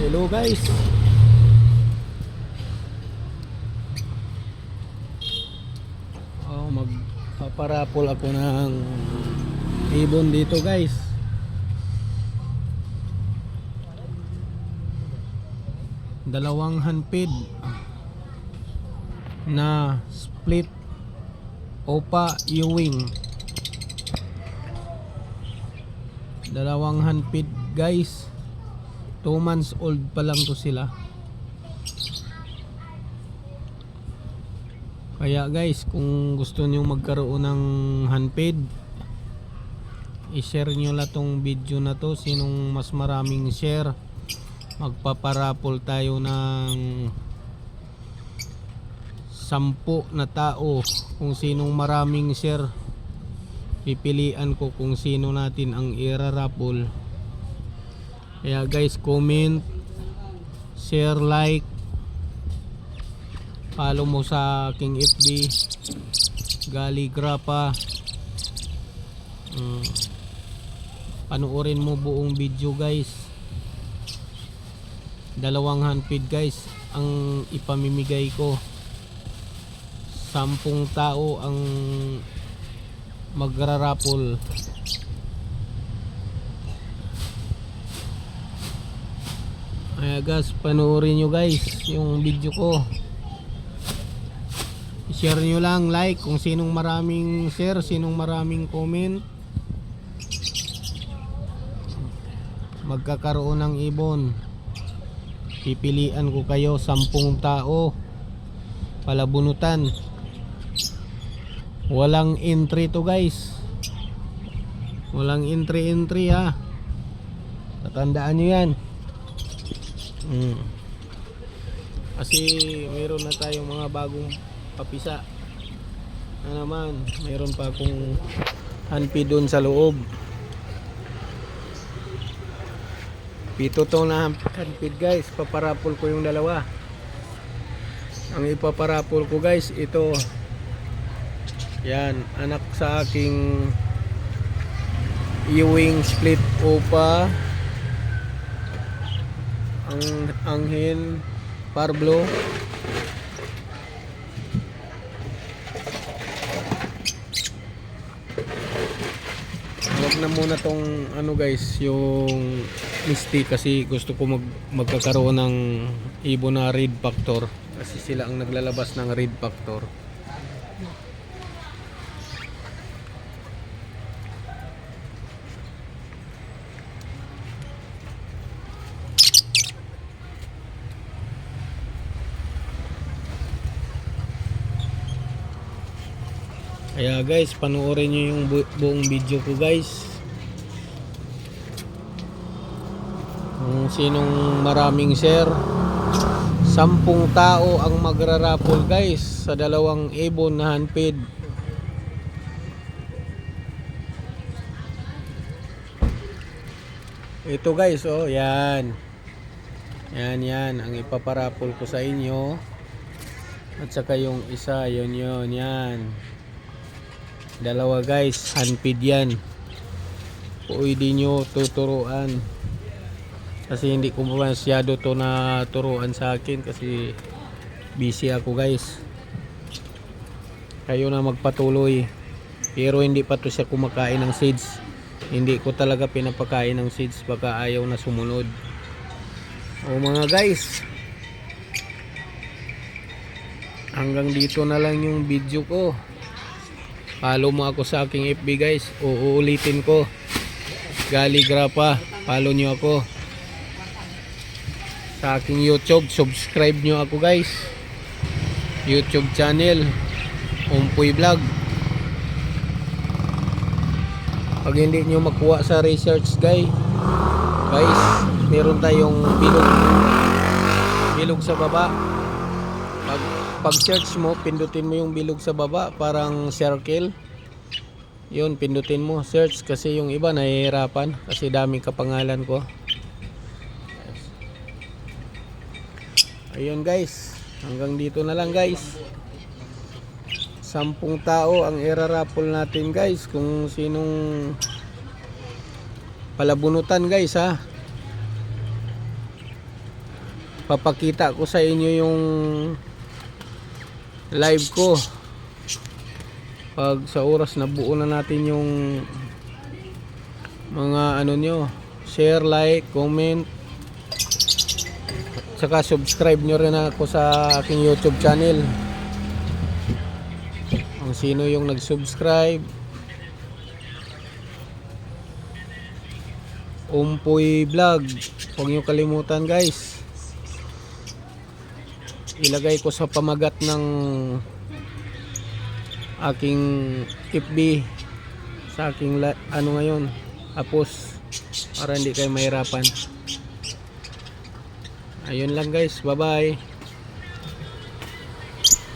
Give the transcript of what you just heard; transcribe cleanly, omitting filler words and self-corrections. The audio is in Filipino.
Hello guys. Magpaparapol ako ng ibon dito guys. Dalawang handpid na split Opa Ewing. Dalawang handpid guys. 2 months old pa lang to sila. Kaya guys, kung gusto niyo magkaroon ng handpid, i-share niyo lang tong video na to. Sinong mas maraming share, magpaparapol tayo ng 10 na tao. Kung sinong maraming share, pipilian ko kung sino natin ang irarapol. Kaya guys, comment, share, like, follow mo sa aking FB Gali Grapa. Panoorin mo buong video guys. Dalawang handpid guys ang ipamimigay ko. 10 tao ang magrarapol. Kaya guys, panoorin nyo guys yung video ko. Share nyo lang, like, kung sinong maraming share, sinong maraming comment, magkakaroon ng ibon. Pipilian ko kayo 10 tao, palabunutan. Walang entry to guys. Walang entry ha. Tatandaan nyo yan. Kasi meron na tayong mga bagong papisa na naman. Meron pa akong handpid doon sa loob. Pito to na handpid guys. Paparapol ko yung dalawa. Ang ipaparapol ko guys, ito. Yan, anak sa aking Ewing split Opa, ang hen Parblo. Wag na muna tong ano guys, yung misty, kasi gusto ko magkakaroon ng ibon na red factor, kasi sila ang naglalabas ng red factor. Kaya guys, panoorin nyo yung buong video ko guys. Kung sinong maraming share, 10 tao ang magrarapol guys sa dalawang ibon na handpid. Ito guys, oh, yan. Yan ang ipaparapol ko sa inyo. At saka yung isa, yun, yan. Dalawa guys, handpid yan. Pwede nyo tuturuan, kasi hindi ko masyado to na turuan sa akin kasi busy ako guys. Kayo na magpatuloy. Pero hindi pa to siya kumakain ng seeds. Hindi ko talaga pinapakain ng seeds baka ayaw na sumunod. O mga guys, hanggang dito na lang yung video ko. Follow mo ako sa aking FB guys. Uulitin ko, Gali Grapa. Follow nyo ako sa aking YouTube. Subscribe nyo ako guys. YouTube channel Umpoy Vlog. Pag hindi nyo makuha sa research guys, meron tayong bilog sa baba. Pag search mo, pindutin mo yung bilog sa baba, parang circle. Yun, pindutin mo, search, kasi yung iba nahihirapan kasi daming kapangalan ko. Ayun guys, hanggang dito na lang guys. 10 tao ang irarapol natin guys, kung sinong palabunutan guys ha. papakita ko sa inyo yung live ko pag sa oras na buo na natin yung mga ano nyo, share, like, comment, saka subscribe nyo rin ako sa aking YouTube channel. Kung sino yung nag-subscribe, Umpoy Vlog, huwag nyo kalimutan guys, ilagay ko sa pamagat ng aking FB sa aking ano ngayon, tapos para hindi kayo mahirapan. Ayun lang guys, bye bye.